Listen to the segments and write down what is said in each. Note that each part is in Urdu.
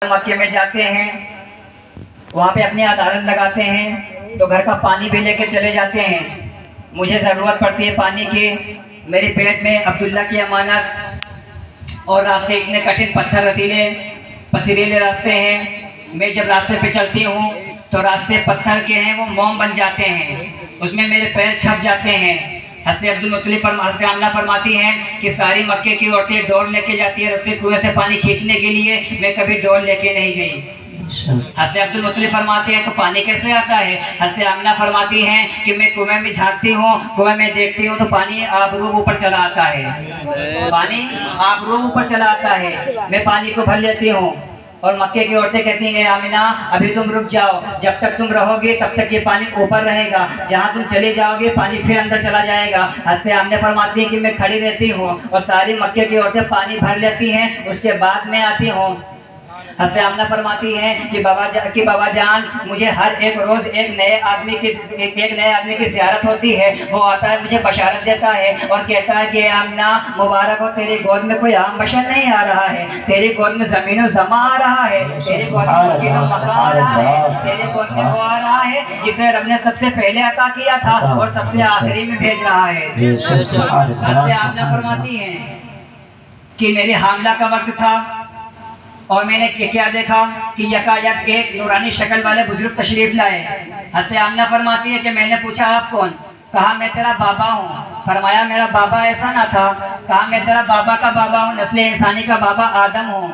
مکے میں جاتے ہیں، وہاں پہ اپنی عدالت لگاتے ہیں تو گھر کا پانی بھی لے کے چلے جاتے ہیں۔ مجھے ضرورت پڑتی ہے پانی کی، میرے پیٹ میں عبداللہ کی امانت، اور راستے اتنے کٹھن پتھریلے راستے ہیں۔ میں جب راستے پہ چلتی ہوں تو راستے پتھر کے ہیں، وہ موم بن جاتے ہیں، اس میں میرے پیر چھپ جاتے ہیں۔ حضرت آمنہ فرماتی ہیں کہ ساری مکے کی عورتیں ڈول لے کے جاتی ہے رسی کنویں سے پانی کھینچنے کے لیے، میں کبھی ڈول لے کے نہیں گئی۔ حضرت عبدالمطلب فرماتے ہیں تو پانی کیسے آتا ہے؟ حضرت آمنہ فرماتی ہیں کہ میں کنویں میں جھانکتی ہوں، کنویں میں دیکھتی ہوں تو پانی آبروب اوپر چلا آتا ہے، پانی آبروب اوپر چلا آتا ہے، میں پانی کو بھر لیتی ہوں۔ اور مکے کی عورتیں کہتی ہیں آمنہ ابھی تم رک جاؤ، جب تک تم رہو گے تب تک یہ پانی اوپر رہے گا، جہاں تم چلے جاؤ گے پانی پھر اندر چلا جائے گا۔ حضرت آمنہ فرماتی ہیں کہ میں کھڑی رہتی ہوں اور ساری مکے کی عورتیں پانی بھر لیتی ہیں، اس کے بعد میں آتی ہوں۔ حضرت آمنہ فرماتی ہیں کہ بابا جان مجھے ہر ایک روز ایک نئے آدمی کی زیارت ہوتی ہے، وہ آتا ہے مجھے بشارت دیتا ہے اور کہتا ہے کہ آمنہ مبارک ہو، تیری گود میں کوئی عام بشر نہیں آ رہا ہے، تیری گود میں زمین و زماں آ رہا ہے، تیری گود میں مکین و مکہ آ رہا ہے، تیری گود میں وہ آ رہا ہے جسے رب نے سب سے پہلے عطا کیا تھا اور سب سے آخری میں بھیج رہا ہے۔ حضرت آمنہ فرماتی ہیں کہ میری حاملہ کا وقت تھا اور میں نے کیا دیکھا کہ یکایک ایک نورانی شکل والے بزرگ تشریف لائے۔ حضرت آمنہ فرماتی ہے کہ میں نے پوچھا آپ کون؟ کہا میں تیرا بابا ہوں۔ فرمایا میرا بابا ایسا نہ تھا، کہا میں تیرا بابا کا بابا ہوں، نسل انسانی کا بابا آدم ہوں۔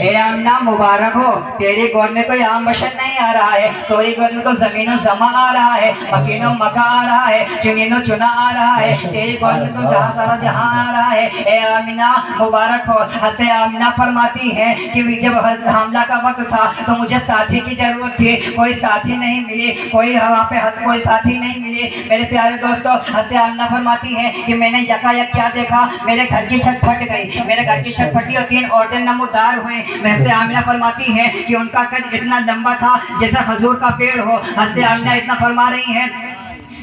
اے آمنہ مبارک ہو، تیری گود میں کوئی عام بشر نہیں آ رہا ہے، تیری گود میں تو زمین و زماں آ رہا ہے، مکین و مکہ آ رہا ہے، چنین و چنا آ رہا ہے، تیری گود میں تو جہاں سارا جہاں آ رہا ہے۔ اے آمنہ مبارک ہو۔ حضرت آمنہ فرماتی ہے کہ جب حاملہ کا وقت تھا تو مجھے ساتھی کی ضرورت تھی، کوئی ساتھی نہیں ملی، کوئی ساتھی نہیں ملی۔ میرے پیارے دوستو، حضرت آمنہ فرماتی ہے کہ میں نے یکایک کیا دیکھا، میرے گھر کی چھت پھٹ گئی، میرے گھر کی چھت پھٹی اور 3 عورتیں نمودار ہوئیں۔ حضرت آمنہ فرماتی ہے کہ ان کا قد اتنا لمبا تھا جیسے کھجور کا پیڑ ہو۔ حضرت آمنہ اتنا فرما رہی ہیں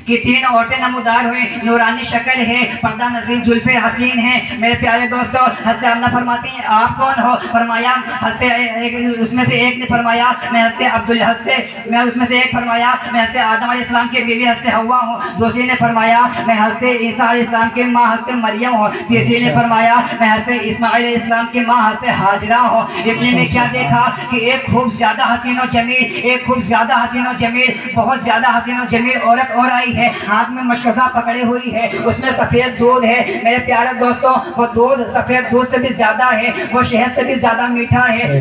کہ 3 عورتیں نمودار ہوئیں، نورانی شکل ہے، پردہ نشین زلفیں حسین ہیں۔ میرے پیارے دوستو، حضرت آمنہ فرماتی ہیں آپ کون ہو؟ فرمایا اس میں سے ایک نے فرمایا میں اس میں سے ایک فرمایا میں حضرت آدم علیہ السلام کی بیوی حضرت حوا ہوں۔ دوسری نے فرمایا میں حضرت عیسیٰ علیہ السلام کی ماں حضرت مریم ہوں۔ تیسری نے فرمایا میں حضرت اسماعیل علیہ السلام کی ماں حضرت ہاجرہ ہوں۔ اتنے میں کیا دیکھا کہ ایک خوب زیادہ حسین و جمیل بہت زیادہ حسین و جمیل عورت اور آئی ہے، ہاتھ میں مشکزہ پکڑے ہوئی ہے، اس میں سفید دودھ ہے۔ میرے پیارے دوستوں، وہ دودھ سفید دودھ سے بھی زیادہ ہے، وہ شہد سے بھی زیادہ میٹھا ہے،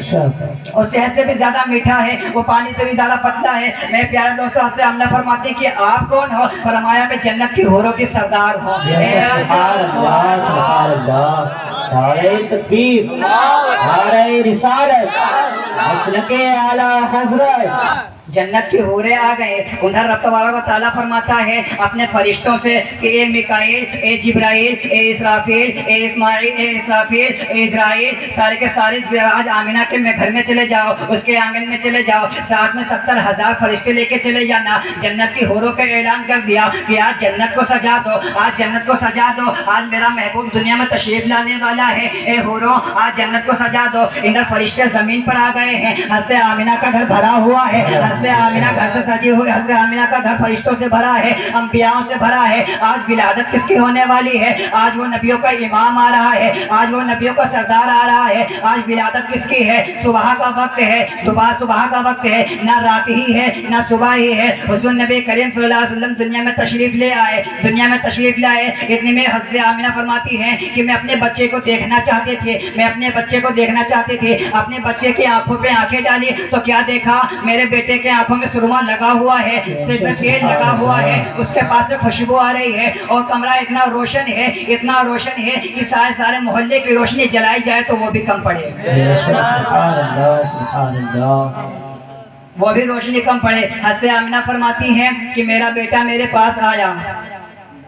اور شہد سے بھی زیادہ میٹھا ہے، وہ پانی سے بھی زیادہ پتلا ہے۔ میرے پیارے دوستوں، حضرت آمنہ فرماتی کہ آپ کون ہو؟ فرمایا میں جنت کی حوروں کی سردار ہوں۔ نعرہ تکبیر، نعرہ رسالت، مسلک اعلی حضرت۔ جنت کی حوریں آ گئے۔ ادھر رب تبارک و تعالیٰ فرماتا ہے اپنے فرشتوں سے کہ اے میکائیل، اے جبرائیل، اے اسرافیل، اے اسماعیل، اے اسرافیل، اے اسرائیل، سارے کے سارے آج آمنہ کے گھر میں چلے جاؤ، اس کے آنگن میں چلے جاؤ، ساتھ میں 70,000 فرشتے لے کے چلے جانا۔ جنت کی حوروں کا اعلان کر دیا کہ آج جنت کو سجا دو، آج جنت کو سجا دو، آج میرا محبوب دنیا میں تشریف لانے والا ہے، اے حوروں آج جنت کو سجا دو۔ ادھر فرشتے زمین پر آ گئے ہیں، حضرت آمنہ کا گھر بھرا ہوا ہے، حضرت آمنہ گھر سے سجی ہوئی، حضرت آمنہ کا گھر فرشتوں سے بھرا ہے، انبیاءوں سے بھرا ہے۔ آج ولادت کس کی ہونے والی ہے؟ آج وہ نبیوں کا امام آ رہا ہے، آج وہ نبیوں کا سردار آ رہا ہے۔ آج ولادت کس کی ہے؟ صبح کا وقت ہے، صبح کا وقت ہے، نہ رات ہی ہے نہ صبح ہی ہے۔ حضور نبی کریم صلی اللہ علیہ وسلم دنیا میں تشریف لے آئے، اتنے میں حضرت آمنہ فرماتی ہیں کہ میں اپنے بچے کو دیکھنا چاہتی تھی، اپنے بچے کی آنکھوں پہ آنکھیں ڈالی تو کیا دیکھا؟ میرے بیٹے کے آنکھوں میں سرما لگا ہوا ہے، سر میں تیل لگا ہوا ہے، اس کے پاس سے خوشبو آ رہی ہے، اور کمرہ اتنا روشن ہے کہ سارے محلے کی روشنی جلائی جائے تو وہ بھی کم پڑے، وہ بھی روشنی کم پڑے۔ حضرت آمنہ فرماتی ہیں کہ میرا بیٹا میرے پاس آیا،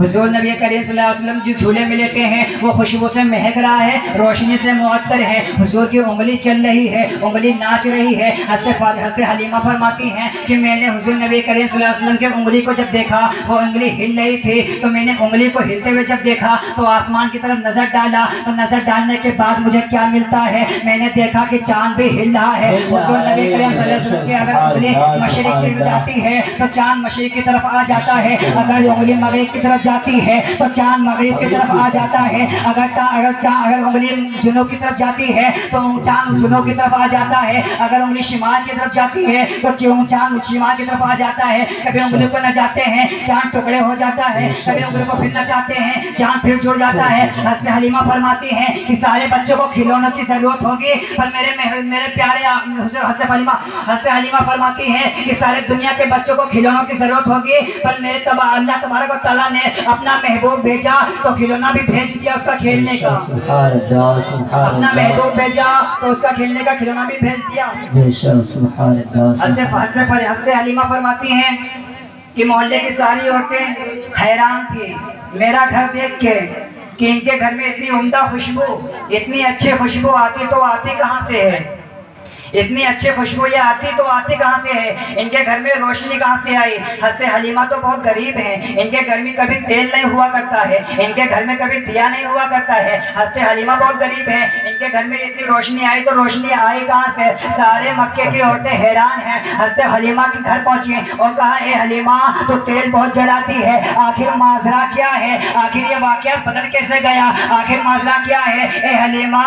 حضور نبی کریم صلی اللہ علیہ وسلم جس جھولے میں لیٹے ہیں وہ خوشبو سے مہک رہا ہے، روشنی سے معطر ہے، حضور کی انگلی چل رہی ہے، انگلی ناچ رہی ہے۔ حضرت حلیمہ فرماتی ہیں کہ میں نے حضور نبی کریم صلی اللہ علیہ وسلم کی انگلی کو جب دیکھا وہ انگلی ہل رہی تھی، تو میں نے انگلی کو ہلتے ہوئے جب دیکھا تو آسمان کی طرف نظر ڈالا، تو نظر ڈالنے کے بعد مجھے کیا ملتا ہے؟ میں نے دیکھا کہ چاند بھی ہل رہا ہے۔ حضور نبی کریم صلی اللہ علیہ وسلم کی اگر انگلی مشرق کی طرف جاتی ہے تو چاند مشرق کی طرف آ جاتا ہے، اگر انگلی مغرب کی طرف جاتی ہے تو چاند مغرب کی طرف آ جاتا ہے، اگر انگلی جنوب کی طرف جاتی ہے تو چاند جنوب کی طرف آ جاتا ہے، اگر انگلی شمال کی طرف جاتی ہے تو چاند شمال کی طرف آ جاتا ہے۔ کبھی انگلی کو نہ جاتے ہیں چاند ٹکڑے ہو جاتا ہے، کبھی انگلی کو پھر نہ چاہتے ہیں چاند پھر جڑ جاتا ہے۔ حضرت حلیمہ فرماتی ہیں کہ سارے بچوں کو کھلونوں کی ضرورت ہوگی، پر میرے پیارے حضرت حلیمہ فرماتی ہیں کہ سارے دنیا کے بچوں کو کھلونوں کی ضرورت ہوگی، پر میرے اللہ تبارک و تعالیٰ نے اپنا محبوب بھیجا تو کھلونا بھی بھیج دیا اس کا کھیلنے کا، اپنا محبوب بھیجا تو اس کا کھیلنے کا کھلونا بھی بھیج دیا۔ حضرت حلیمہ فرماتی ہیں کہ محلے کی ساری عورتیں حیران تھیں میرا گھر دیکھ کے کہ ان کے گھر میں اتنی عمدہ خوشبو، اتنی اچھی خوشبو آتی تو آتی کہاں سے ہے؟ اتنی اچھی خوشبو یہ آتی تو آتی کہاں سے ہے؟ ان کے گھر میں روشنی کہاں سے آئی؟ حضرت حلیمہ تو بہت غریب ہیں، ان کے گھر میں کبھی تیل نہیں ہوا کرتا ہے، ان کے گھر میں کبھی دیا نہیں ہوا کرتا ہے۔ حضرت حلیمہ بہت غریب ہیں، ان کے گھر میں اتنی روشنی آئی تو روشنی آئی کہاں سے؟ سارے مکے کی عورتیں حیران ہیں، حضرت حلیمہ کے گھر پہنچی اور کہا اے حلیمہ تو تیل بہت جلاتی ہے، آخر ماجرا کیا ہے؟ آخر یہ واقعہ بدل کیسے گیا؟ آخر ماجرا کیا ہے؟ اے حلیمہ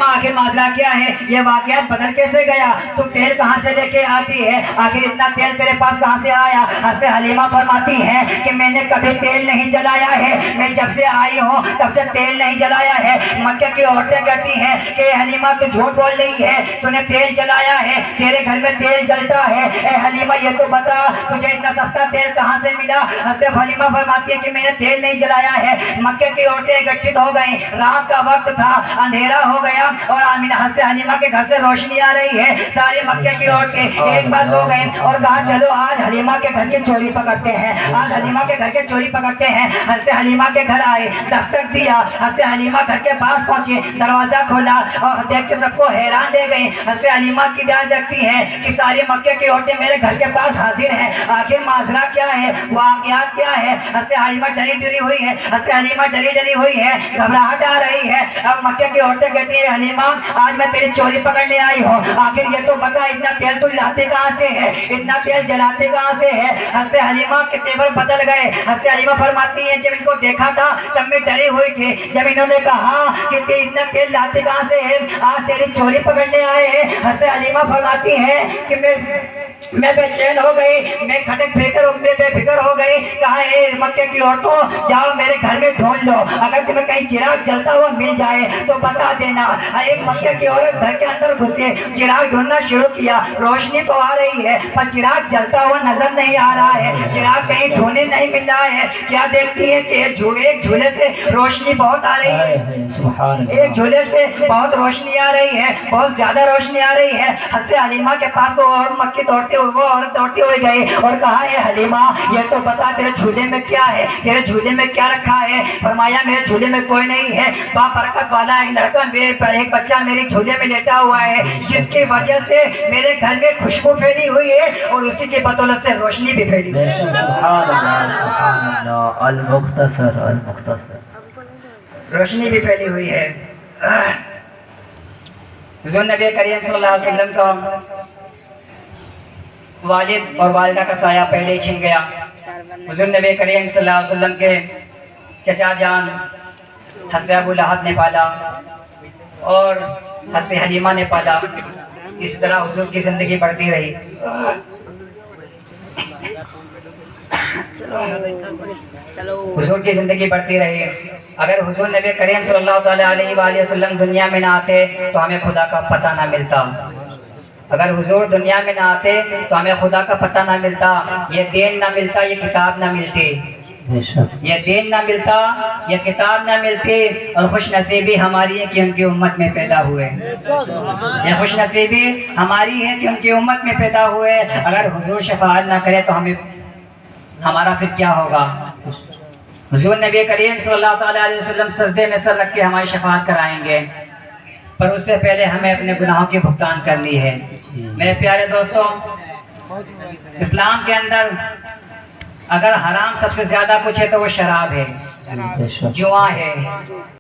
آخر ماجرا کیا ہے؟ یہ واقعات بدل کیسے گیا؟ تو تیل کہاں سے لے کے آتی ہے؟ آخر اتنا تیل تیرے پاس کہاں سے آیا؟ حضرت حلیمہ فرماتی ہیں کہ میں نے کبھی تیل نہیں جلایا ہے، میں جب سے آئی ہوں تب سے تیل نہیں جلایا ہے۔ مکہ کی عورتیں کہتی ہیں کہ حلیمہ تو جھوٹ بول رہی ہے، تو نے تیل جلایا ہے، تیرے گھر میں تیل جلتا ہے۔ اے حلیمہ یہ تو بتا تجھے اتنا سستا تیل کہاں سے ملا؟ حضرت حلیمہ فرماتی ہے کہ میں نے تیل نہیں جلایا ہے۔ مکہ کی عورتیں اکٹھت ہو گئیں، رات کا وقت تھا، اندھیرا ہو گیا اور حضرت حلیمہ کے گھر سے روشنی آ رہی ہے۔ ساری مکہ کی عورتیں ایک بس ہو گئے اور کہا چلو آج حلیمہ کے گھر کے چوری پکڑتے ہیں، آج حلیمہ کے گھر کے چوری پکڑتے ہیں۔ حضرت حلیمہ کے گھر آئے، دستک دیا، حضرت حلیمہ گھر کے پاس پہنچے، دروازہ کھولا اور دیکھ کے سب کو حیران رہ گئے۔ حضرت حلیمہ کی داد رکھتی ہیں کہ ساری مکہ کی عورتیں میرے گھر کے پاس حاضر ہیں، آخر ماجرا کیا ہے؟ واقعات کیا ہے؟ حضرت حلیمہ ڈری ڈری ہوئی ہے، حضرت حلیمہ ڈری ہوئی ہے، گھبراہٹ آ رہی ہے۔ اب مکہ کی عورتیں کہتی ہیں حلیمہ آج میں تیری چوری پکڑنے آئی ہوں، آخر یہ تو بتا اتنا تیل تو لاتے کہاں سے ہے؟ اتنا تیل جلاتے کہاں سے ہے؟ حضرت حلیمہ کے تیور بدل گئے۔ حضرت حلیمہ فرماتی ہیں جب ان کو دیکھا تھا تب میں ڈری ہوئی تھی، جب انہوں نے کہا کہ اتنا تیل لاتے کہاں سے ہے، آج تیری چوری پکڑنے آئے ہیں۔ حضرت حلیمہ فرماتی ہیں کہ میں بے چین ہو گئی، میں کھٹک بے فکر ہو گئی۔ کہا اے مکے کی عورتوں جاؤ میرے گھر میں ڈھونڈ لو، اگر تمہیں کہیں چراغ جلتا ہوا مل جائے تو بتا دینا۔ ایک مکے کی عورت گھر کے اندر گھسے، چراغ ڈھونڈنا شروع کیا، روشنی تو آ رہی ہے پر چراغ جلتا ہوا نظر نہیں آ رہا ہے، چراغ کہیں ڈھونڈنے نہیں مل رہا ہے۔ کیا دیکھتی ہے کہ ایک جھولے سے روشنی بہت آ رہی ہے، ایک جھولے سے بہت روشنی آ رہی ہے، بہت زیادہ روشنی آ رہی ہے۔ حضرت حلیمہ کے پاس وہ مکی وہ عورت دوڑتی ہوئی گئی اور کہا اے حلیمہ یہ تو بتا تیرے جھولے میں کیا ہے، تیرے جھولے میں کیا رکھا ہے؟ فرمایا میرے جھولے میں کوئی نہیں ہے، بابرکت والا ایک لڑکا ایک بچہ میرے جھولے میں لیٹا ہوا ہے، جس کی وجہ سے میرے گھر میں خوشبو پھیلی ہوئی ہے اور اسی کی بدولت سے روشنی بھی پھیلی ہوئی ہے۔ سبحان اللہ المختصر روشنی بھی پھیلی ہوئی ہے۔ حضور نبی کریم صلی اللہ علیہ وسلم کا والد اور والدہ کا سایہ پہلے ہی چھن گیا۔ حضور نبی کریم صلی اللہ علیہ وسلم کے چچا جان حضرت ابو لہب نے پالا اور حضرت حلیمہ نے پالا۔ اس طرح حضور کی زندگی بڑھتی رہی۔ حضور کی زندگی بڑھتی رہی۔ اگر حضور نبی کریم صلی اللہ علیہ وآلہ وسلم دنیا میں نہ آتے تو ہمیں خدا کا پتہ نہ ملتا۔ اگر حضور دنیا میں نہ آتے تو ہمیں خدا کا پتہ نہ ملتا، یہ دین نہ ملتا، یہ کتاب نہ ملتی، یہ دین نہ ملتا، یہ کتاب نہ ملتی۔ اور خوش نصیبی ہماری ہے کہ ان کی امت میں پیدا ہوئے، یہ خوش نصیبی ہماری ہے کہ ان کی امت میں پیدا ہوئے۔ اگر حضور شفاعت نہ کرے تو ہمارا پھر کیا ہوگا؟ حضور نبی کریم صلی اللہ تعالیٰ علیہ وسلم سجدے میں سر رکھ کے ہماری شفاعت کرائیں گے، پر اس سے پہلے ہمیں اپنے گناہوں کی بھگتان کرنی ہے۔ میرے پیارے دوستوں، اسلام کے اندر اگر حرام سب سے زیادہ کچھ ہے تو وہ شراب ہے، بے شک جوا ہے،